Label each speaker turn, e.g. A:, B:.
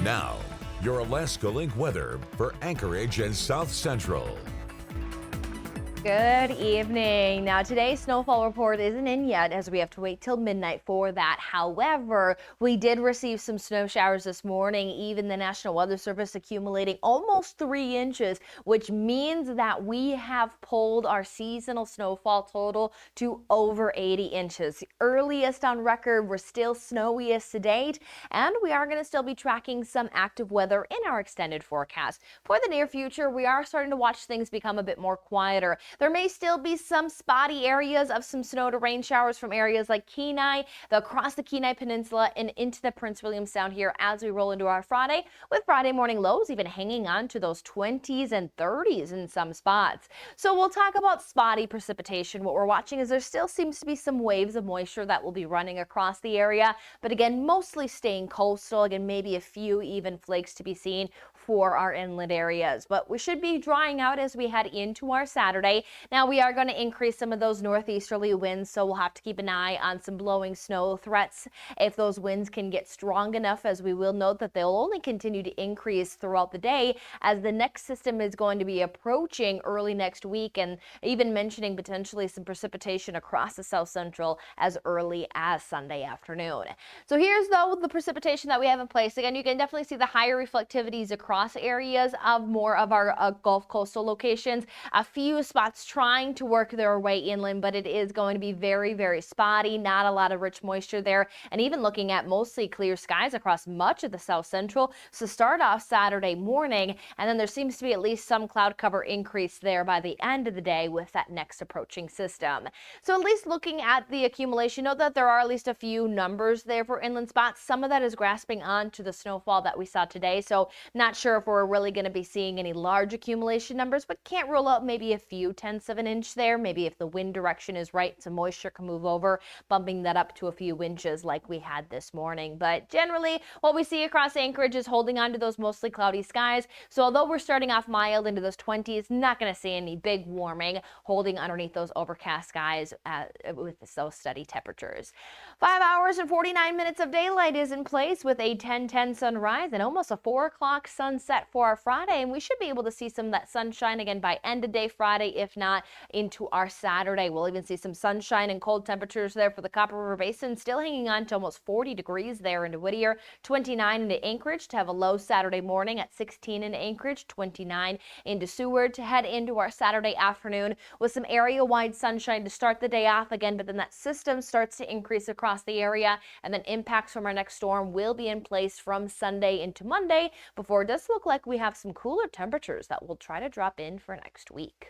A: Now, your Alaska Link weather for Anchorage and South Central.
B: Good evening. Now today's snowfall report isn't in yet as we have to wait till midnight for that. However, we did receive some snow showers this morning, even the National Weather Service accumulating almost 3 inches, which means that we have pulled our seasonal snowfall total to over 80 inches. The earliest on record. We're still snowiest to date, and we are going to still be tracking some active weather in our extended forecast. For the near future, we are starting to watch things become a bit more quieter. There may still be some spotty areas of some snow to rain showers from areas like Kenai, across the Kenai Peninsula and into the Prince William Sound here as we roll into our Friday, with Friday morning lows even hanging on to those 20s and 30s in some spots. So we'll talk about spotty precipitation. What we're watching is there still seems to be some waves of moisture that will be running across the area, but again, mostly staying coastal. Again, maybe a few even flakes to be seen for our inland areas, but we should be drying out as we head into our Saturday. Now we are going to increase some of those northeasterly winds, so we'll have to keep an eye on some blowing snow threats if those winds can get strong enough, as we will note that they'll only continue to increase throughout the day as the next system is going to be approaching early next week, and even mentioning potentially some precipitation across the south central as early as Sunday afternoon. So here's though the precipitation that we have in place. Again, you can definitely see the higher reflectivities across areas of more of our Gulf coastal locations. A few spots trying to work their way inland, but it is going to be very, very spotty. Not a lot of rich moisture there, and even looking at mostly clear skies across much of the south central. So start off Saturday morning, and then there seems to be at least some cloud cover increase there by the end of the day with that next approaching system. So at least looking at the accumulation, note that there are at least a few numbers there for inland spots. Some of that is grasping onto the snowfall that we saw today, so not sure if we're really going to be seeing any large accumulation numbers, but can't rule out maybe a few tenths of an inch there. Maybe if the wind direction is right, some moisture can move over, bumping that up to a few inches like we had this morning. But generally, what we see across Anchorage is holding on to those mostly cloudy skies. So although we're starting off mild into those 20s, not going to see any big warming, holding underneath those overcast skies with those steady temperatures. 5 hours and 49 minutes of daylight is in place with a 10:10 sunrise and almost a 4 o'clock sunset for our Friday. And we should be able to see some of that sunshine again by end of day Friday, if not into our Saturday. We'll even see some sunshine and cold temperatures there for the Copper River Basin, still hanging on to almost 40 degrees there into Whittier, 29 into Anchorage to have a low Saturday morning at 16 into Anchorage, 29 into Seward to head into our Saturday afternoon with some area-wide sunshine to start the day off again, but then that system starts to increase across the area, and then impacts from our next storm will be in place from Sunday into Monday before it does look like we have some cooler temperatures that will try to drop in for next week.